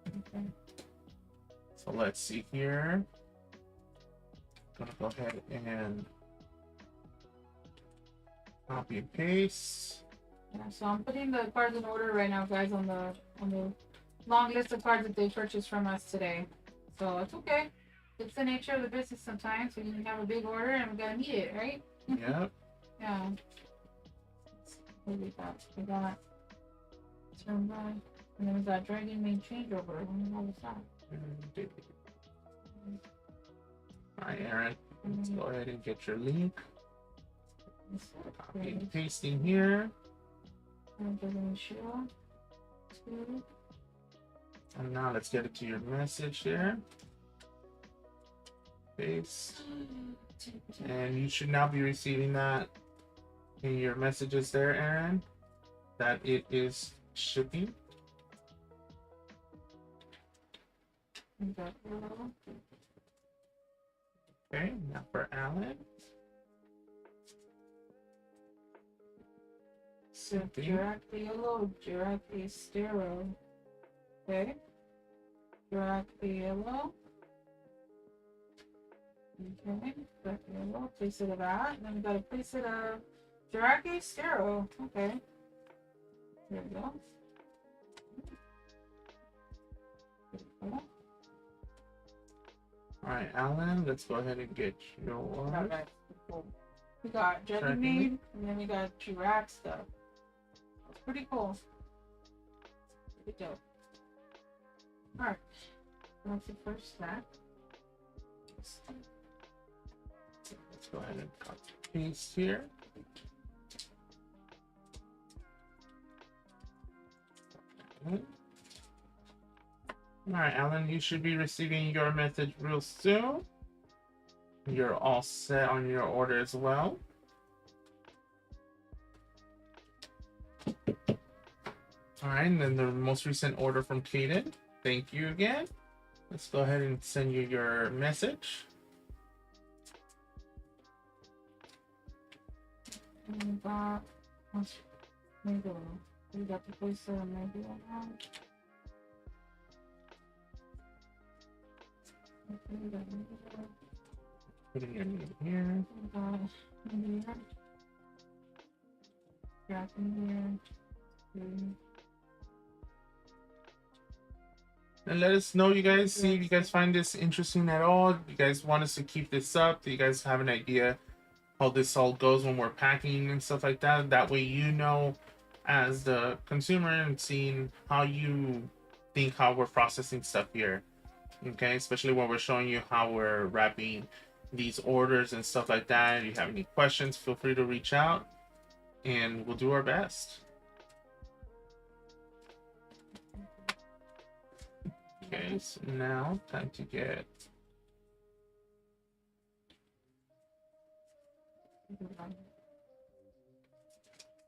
Okay. So let's see here. Gonna go ahead and copy and paste. Yeah, so I'm putting the cards in order right now, guys, on the long list of cards that they purchased from us today. So it's okay. It's the nature of the business sometimes. When you have a big order and we gotta meet it, right? Yep. Yeah. What we got? We got turn by, and then we got Dragon Main changeover. What was that? Alright, Aaron. Let's go ahead and get your link. Copy and pasting here. And now let's get it to your message here. Paste. And you should now be receiving that in your messages there, Aaron. That it is shipping. Okay, now for Alan. Directly yellow, directly stereo. Okay. Directly yellow. Okay, directly yellow. Place it of that. And then we gotta place it of directly stereo. Okay. There we go. Alright, Alan, let's go ahead and get your. Okay. Cool. We got Dragon Maid, and then we got Chirac stuff. That's pretty cool. Pretty dope. Alright. That's the first stack. Let's go ahead and copy paste here. Alright, Alan, you should be receiving your message real soon. You're all set on your order as well. Alright, and then the most recent order from Kaden. Thank you again. Let's go ahead and send you your message. And we got maybe we got the place maybe now. Putting your name here. And let us know, you guys, see if you guys find this interesting at all. You guys want us to keep this up? Do you guys have an idea how this all goes when we're packing and stuff like that? That way you know as the consumer and seeing how you think how we're processing stuff here. Okay, especially when we're showing you how we're wrapping these orders and stuff like that. If you have any questions, feel free to reach out and we'll do our best. Okay, so now time to get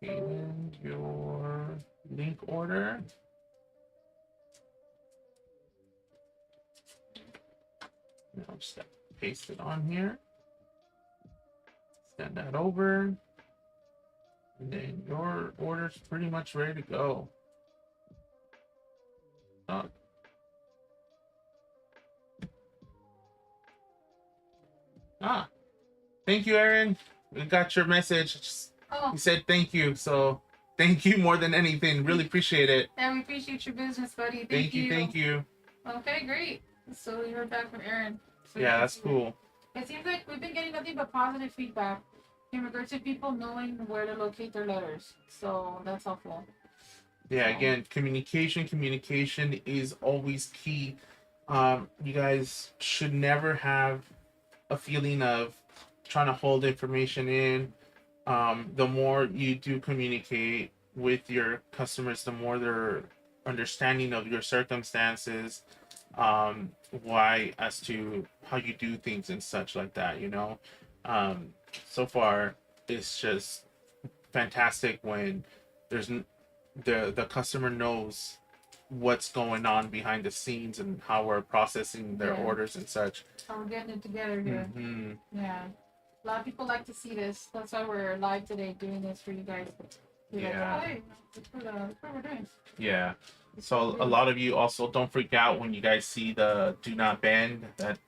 in your link order. Now just paste it on here. Send that over. And then your order's pretty much ready to go. Thank you, Aaron. We got your message. You said thank you, so thank you more than anything. Really appreciate it. Yeah, we appreciate your business, buddy. Thank you. Thank you. Okay, great. So we heard back from Aaron. So yeah, that's cool. It seems like we've been getting nothing but positive feedback in regards to people knowing where to locate their letters. So that's helpful. Yeah, again, communication is always key. You guys should never have a feeling of trying to hold information in. The more you do communicate with your customers, the more they're understanding of your circumstances, why as to how you do things and such like that, you know. Um, so far, it's just fantastic when there's the customer knows what's going on behind the scenes and how we're processing their orders and such. How we're getting it together here. Mm-hmm. Yeah. A lot of people like to see this. That's why we're live today doing this for you guys. Yeah. Like, oh, hey, that's what we're doing. Yeah. So a lot of you also don't freak out when you guys see the do not bend. That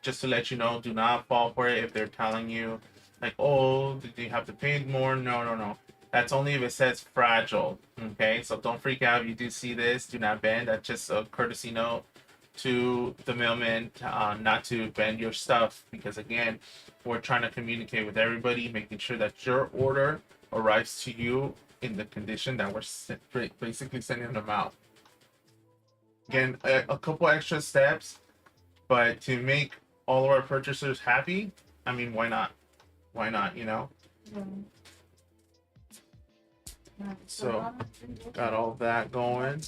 just to let you know, do not fall for it if they're telling you like, oh, did you have to pay more? No, no, no. That's only if it says fragile. Okay, so don't freak out if you do see this. Do not bend. That's just a courtesy note to the mailman not to bend your stuff because again, we're trying to communicate with everybody, making sure that your order arrives to you in the condition that we're basically sending them out. Again, a couple extra steps, but to make all of our purchasers happy, I mean, why not? Why not, you know? Yeah. So, got all that going.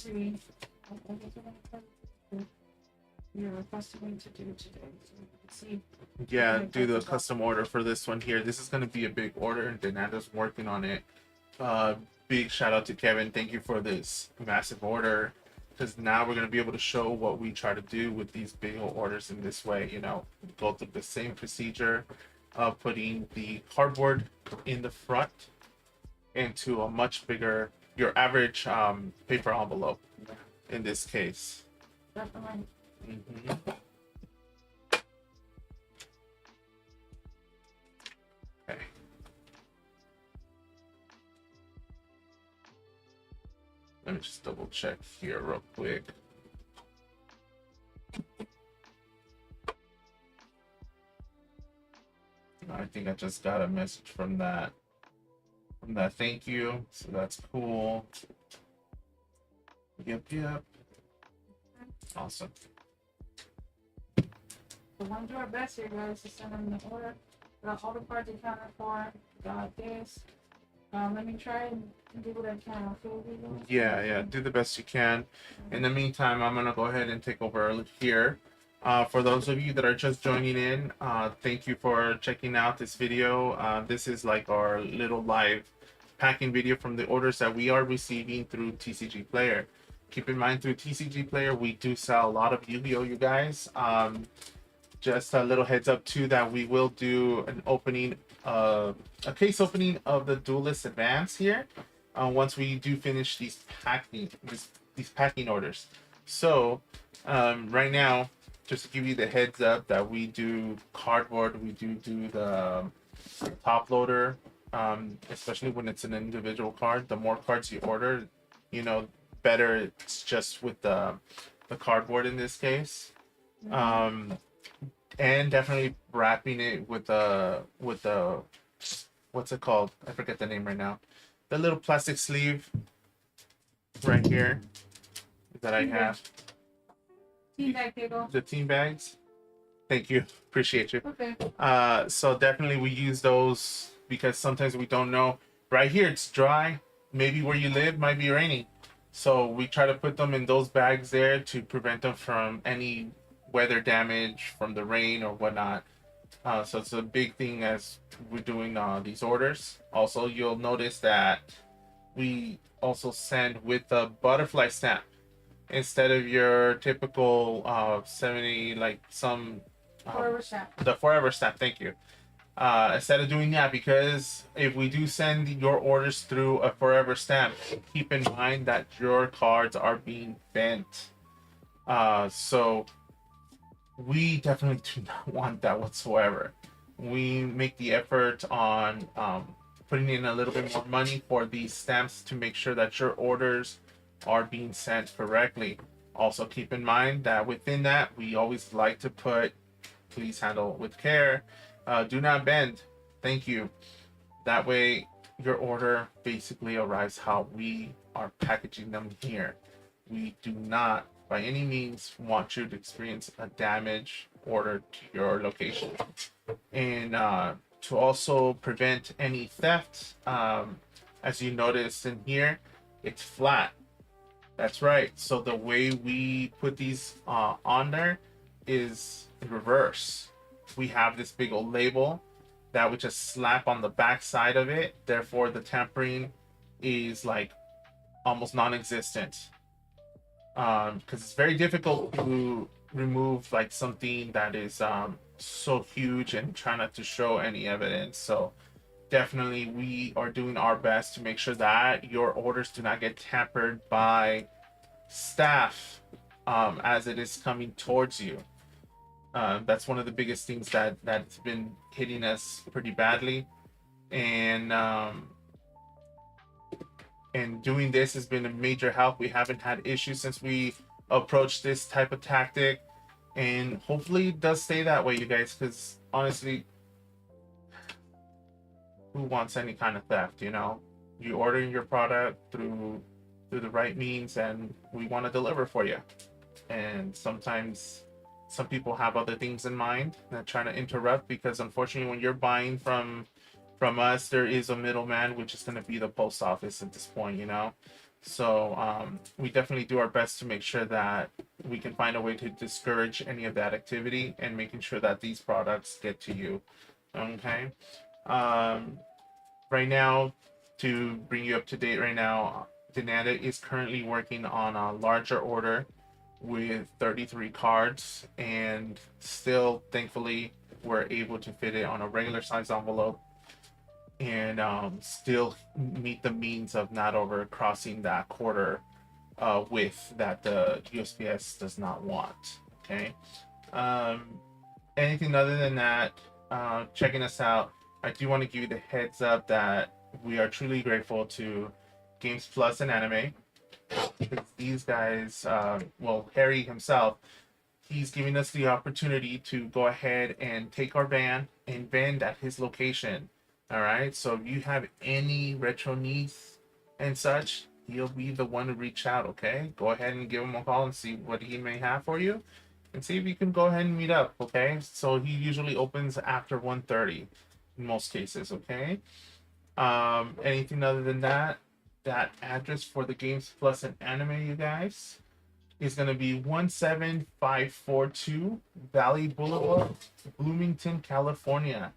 You're requesting me to do today. So you can see. Yeah, do the custom order for this one here. This is going to be a big order, and Donato's working on it. Big shout out to Kevin. Thank you for this massive order. Because now we're going to be able to show what we try to do with these big orders in this way. You know, go through the same procedure of putting the cardboard in the front into a much bigger, your average paper envelope in this case. Definitely. Mm-hmm. Okay. Let me just double check here real quick. I think I just got a message from that thank you, so that's cool. Yep. Awesome. So we'll do our best here, guys, to send them the order. Got all the parts accounted for. Got this. Let me try and do what I can. Yeah, do the best you can. In the meantime, I'm gonna go ahead and take over here. For those of you that are just joining in, thank you for checking out this video. This is like our little live packing video from the orders that we are receiving through TCG Player. Keep in mind, through TCG Player, we do sell a lot of Yu-Gi-Oh, you guys. Just a little heads up too that we will do an opening, a case opening of the Duelist Advance here. Once we do finish these packing orders. So right now, just to give you the heads up that we do cardboard, we do the top loader, especially when it's an individual card. The more cards you order, you know, better it's just with the cardboard in this case. And definitely wrapping it with the what's it called? I forget the name right now. The little plastic sleeve right here that I have. Team bag, Diego. The team bags. Thank you. Appreciate you. Okay. So definitely we use those because sometimes we don't know. Right here it's dry. Maybe where you live might be raining. So we try to put them in those bags there to prevent them from any weather damage from the rain or whatnot. So it's a big thing as we're doing these orders. Also, you'll notice that we also send with a butterfly stamp instead of your typical 70, like some Forever stamp. the forever stamp. Thank you. Instead of doing that, because if we do send your orders through a forever stamp, keep in mind that your cards are being bent. So we definitely do not want that whatsoever. We make the effort on putting in a little bit more money for these stamps to make sure that your orders are being sent correctly. Also keep in mind that within that, we always like to put, please handle with care, do not bend, thank you. That way your order basically arrives how we are packaging them here. We do not by any means want you to experience a damage order to your location. And to also prevent any theft, as you notice in here, it's flat. That's right. So the way we put these on there is in reverse. We have this big old label that would just slap on the back side of it. Therefore, the tampering is like almost non-existent. Because it's very difficult to remove like something that is so huge and try not to show any evidence. So definitely we are doing our best to make sure that your orders do not get tampered by staff as it is coming towards you. That's one of the biggest things that's been hitting us pretty badly, and doing this has been a major help. We haven't had issues since we approached this type of tactic, and hopefully it does stay that way, you guys, because honestly, who wants any kind of theft? You order your product through the right means, and we want to deliver for you. And sometimes some people have other things in mind that trying to interrupt, because unfortunately when you're buying from us, there is a middleman, which is going to be the post office at this point. So we definitely do our best to make sure that we can find a way to discourage any of that activity and making sure that these products get to you. Okay. Right now, to bring you up to date right now, Denanda is currently working on a larger order with 33 cards, and still thankfully we're able to fit it on a regular size envelope and still meet the means of not over crossing that quarter width that the USPS does not want. Okay. Anything other than that, checking us out, I do want to give you the heads up that we are truly grateful to Games Plus and Anime. Because these guys, Harry himself, he's giving us the opportunity to go ahead and take our van and vend at his location. All right. So if you have any retro needs and such, he'll be the one to reach out. Okay. Go ahead and give him a call and see what he may have for you, and see if you can go ahead and meet up. Okay. So he usually opens after 1:30 in most cases. Okay. Anything other than that, that address for the Games Plus and Anime, you guys, is going to be 17542 Valley Boulevard, Bloomington, California,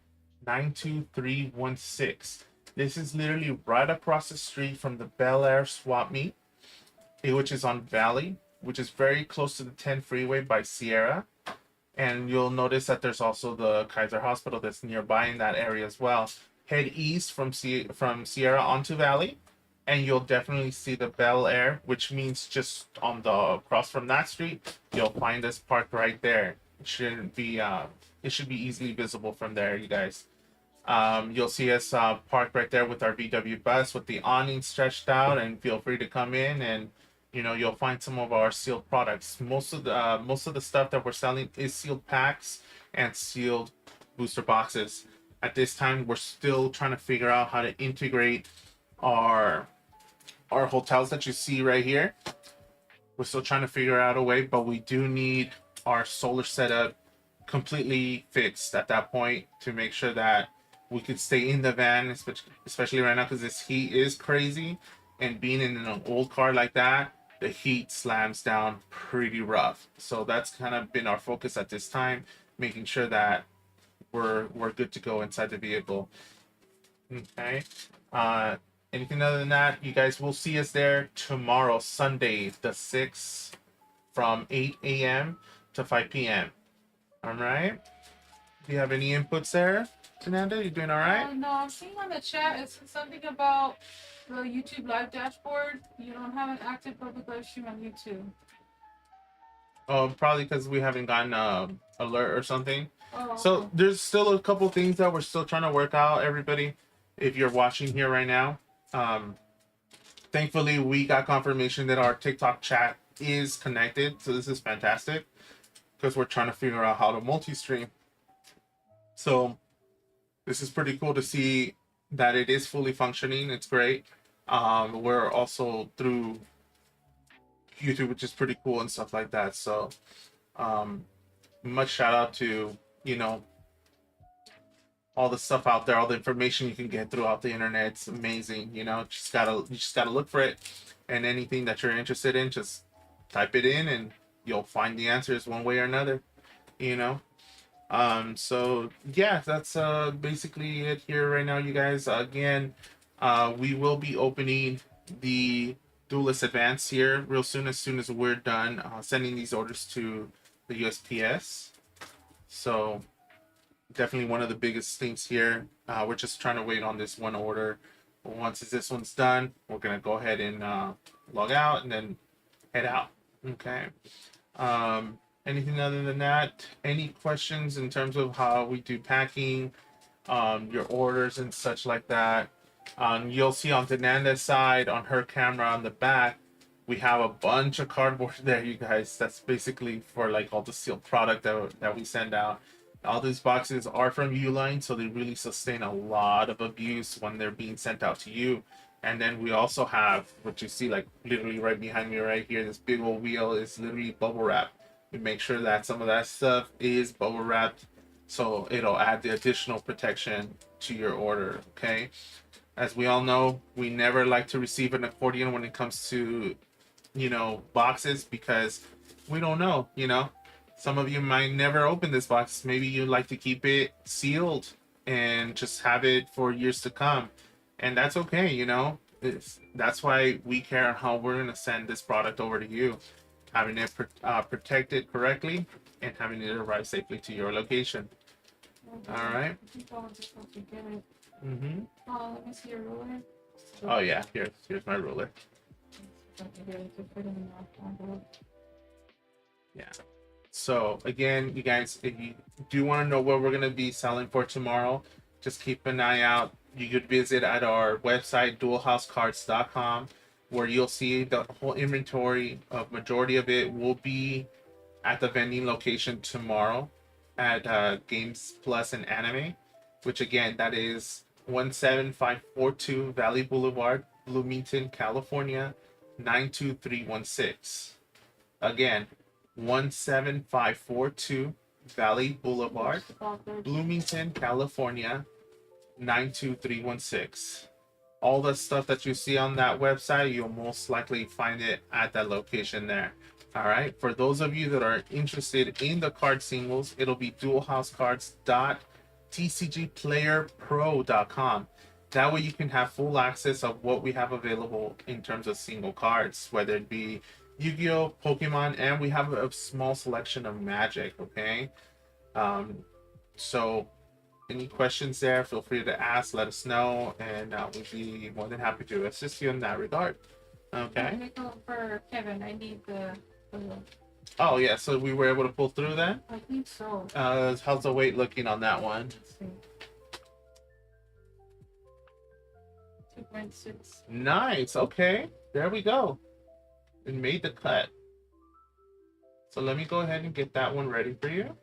92316. This is literally right across the street from the Bel Air Swap Meet, which is on Valley, which is very close to the 10 freeway by Sierra. And you'll notice that there's also the Kaiser Hospital that's nearby in that area as well. Head east from Sierra onto Valley, and you'll definitely see the Bel Air, which means just on the across from that street, you'll find us parked right there. It should be easily visible from there, you guys. You'll see us parked right there with our VW bus with the awning stretched out, and feel free to come in, and you'll find some of our sealed products. Most of the stuff that we're selling is sealed packs and sealed booster boxes. At this time, we're still trying to figure out how to integrate our hotels that you see right here. We're still trying to figure out a way, but we do need our solar setup completely fixed at that point to make sure that we could stay in the van, especially right now because this heat is crazy, and being in an old car like that, the heat slams down pretty rough. So that's kind of been our focus at this time, making sure that we're good to go inside the vehicle. Okay. Anything other than that, you guys will see us there tomorrow, Sunday, the 6th, from 8 a.m. to 5 p.m. All right. Do you have any inputs there, Fernanda? You doing all right? No, I'm seeing on the chat it's something about the YouTube live dashboard. You don't have an active public live stream on YouTube. Oh, probably because we haven't gotten an alert or something. Oh, so okay. There's still a couple things that we're still trying to work out, everybody. If you're watching here right now, thankfully we got confirmation that our TikTok chat is connected. So this is fantastic because we're trying to figure out how to multi-stream. So this is pretty cool to see that it is fully functioning. It's great. We're also through YouTube, which is pretty cool and stuff like that. So um, much shout out to, you know, all the stuff out there, all the information you can get throughout the internet. It's amazing. You just gotta look for it, and anything that you're interested in, just type it in, and you'll find the answers one way or another. You know. So yeah, that's basically it here right now, you guys. Again, we will be opening the Duelist Advance here real soon, as we're done sending these orders to the USPS. So definitely one of the biggest things here. We're just trying to wait on this one order. Once this one's done, we're gonna go ahead and log out and then head out. Okay. Anything other than that? Any questions in terms of how we do packing, your orders and such like that? You'll see on Denanda's side, on her camera on the back, we have a bunch of cardboard there, you guys. That's basically for like all the sealed product that we send out. All these boxes are from Uline, so they really sustain a lot of abuse when they're being sent out to you. And then we also have what you see, like literally right behind me right here, this big old wheel is literally bubble wrap. We make sure that some of that stuff is bubble wrapped, so it'll add the additional protection to your order. Okay, as we all know, we never like to receive an accordion when it comes to, boxes, because we don't know. Some of you might never open this box. Maybe you'd like to keep it sealed and just have it for years to come, and that's okay. That's why we care how we're gonna send this product over to you, having it protected correctly and having it arrive safely to your location. All right. Mm-hmm. Let me see your ruler. Oh yeah, here's my ruler. Yeah. So again, you guys, if you do want to know what we're gonna be selling for tomorrow, just keep an eye out. You could visit at our website, duelhousecards.com, where you'll see the whole inventory of majority of it will be at the vending location tomorrow at Games Plus and Anime, which again, that is 17542 Valley Boulevard, Bloomington, California, 92316. Again, 17542 Valley Boulevard, Bloomington, California, 92316. All the stuff that you see on that website, you'll most likely find it at that location there. All right. For those of you that are interested in the card singles, it'll be duelhousecards.tcgplayerpro.com. That way you can have full access of what we have available in terms of single cards, whether it be Yu-Gi-Oh, Pokemon, and we have a small selection of Magic. Okay. So any questions there, feel free to ask, let us know, and we'll be more than happy to assist you in that regard. Okay. For Kevin, I need the. Oh yeah, so we were able to pull through that? I think so. How's the weight looking on that one? Let's see. 2.6. Nice. Okay, there we go. It made the cut. So let me go ahead and get that one ready for you.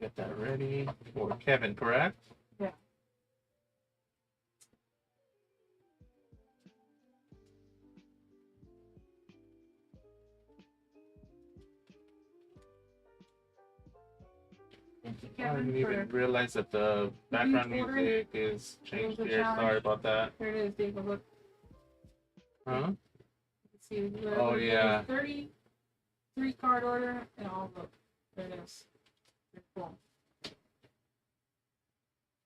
Get that ready for Kevin, correct? Yeah. I didn't even realize that the background music is changed here. Sorry about that. Here it is, David. Look. Huh? Let's see. Oh yeah. 33 card order, and all look. There it is. Cool.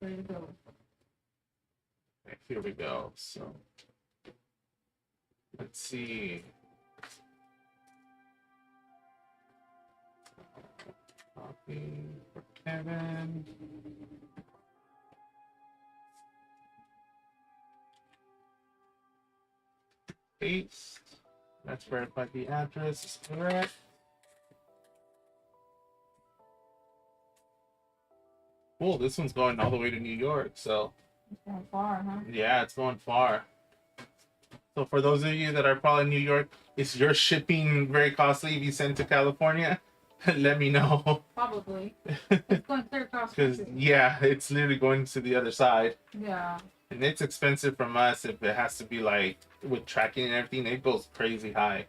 There you go. Okay, here we go. So let's see. Copy for Kevin. Paste. Let's verify the address is correct. Cool, this one's going all the way to New York, so. It's going far, huh? Yeah, it's going far. So for those of you that are probably in New York, is your shipping very costly if you send to California? let me know. Probably. It's going clear across Because country. yeah, it's literally going to the other side, Yeah. and it's expensive from us if it has to be like with tracking and everything. It goes crazy high.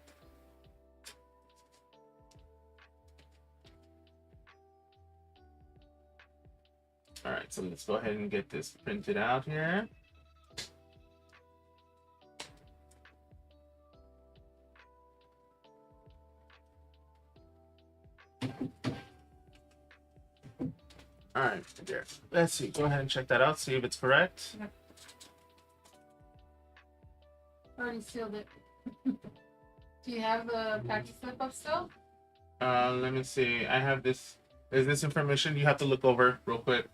All right, so let's go ahead and get this printed out here. All right, there. Let's see. Go ahead and check that out. See if it's correct. Yep. Already sealed it. Do you have the package slip up still? Let me see. I have this. Is this information you have to look over real quick?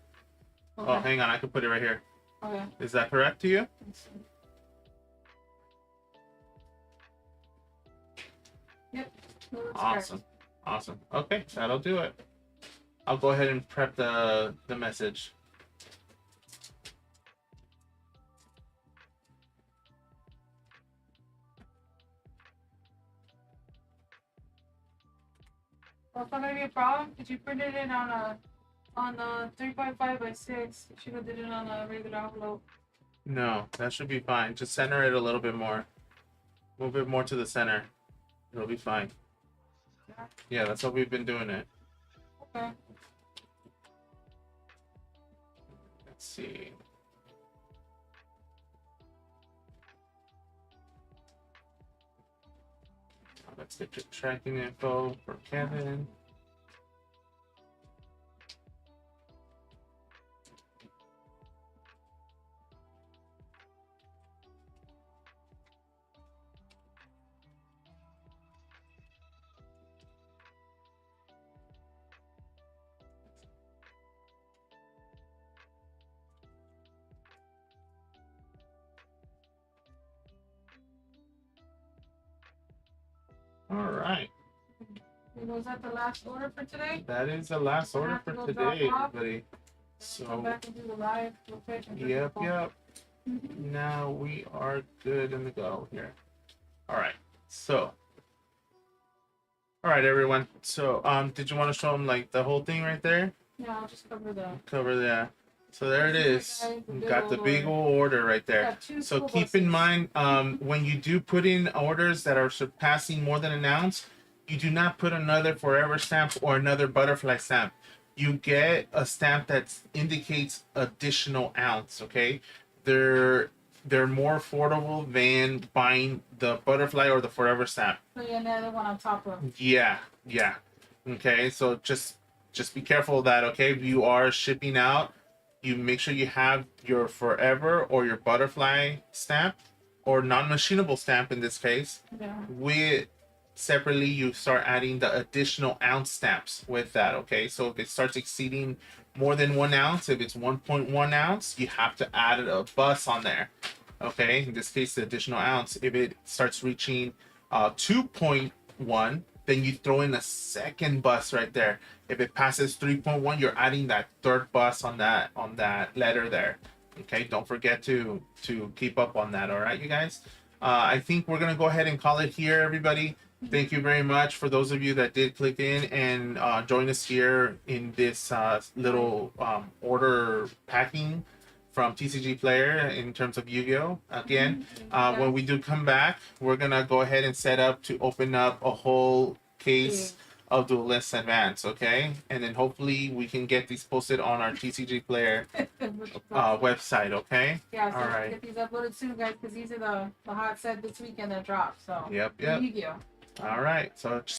Okay. Oh, hang on. I can put it right here. Okay. Is that correct to you? Let's see. Yep. Looks Awesome. correct. Awesome. Okay, that'll do it. I'll go ahead and prep the message. Well, it's not gonna be a problem. Did you print it in on a 3.5x6? You should have did it on a regular envelope. No, that should be fine. Just center it a little bit more. Move it more to the center. It'll be fine. Yeah, that's how we've been doing it. Okay. Let's see. Let's get your tracking info for Kevin. All right. Was that the last order for today? That is the last I order have to for go today, drop off. everybody. Come So, back and do the live real quick. and bring yep, the phone. yep. Mhm. Now we are good in the go here. All right. So, all right, everyone. So, did you want to show them like the whole thing right there? Yeah, I'll just cover the. Cover that. So there it is. Guys, the big Got the old big order. old order right there. Got two So school keep in buses. mind, when you do put in orders that are surpassing more than an ounce, you do not put another forever stamp or another butterfly stamp. You get a stamp that indicates additional ounce. Okay, they're more affordable than buying the butterfly or the forever stamp. So you another one on top of. Yeah, yeah. Okay, so just be careful of that. Okay, if you are shipping out, you make sure you have your forever or your butterfly stamp or non-machinable stamp in this case. Yeah. With separately, you start adding the additional ounce stamps with that. Okay, so if it starts exceeding more than 1 ounce, if it's 1.1 ounce, you have to add a bus on there. Okay, in this case, the additional ounce. If it starts reaching 2.1, then you throw in a second bus right there. If it passes 3.1, you're adding that third bus on that letter there. Okay, don't forget to keep up on that. All right, you guys. I think we're gonna go ahead and call it here, everybody. Thank you very much for those of you that did click in and join us here in this little order packing from TCG Player in terms of Yu-Gi-Oh! Again, when we do come back, we're gonna go ahead and set up to open up a whole case of Duelist Advance, okay? And then hopefully we can get these posted on our TCG Player website, okay? Yeah, so All right. get these uploaded soon, guys, because these are the hot set this weekend that drop. So Yep, yep. Yu-Gi-Oh! All right, so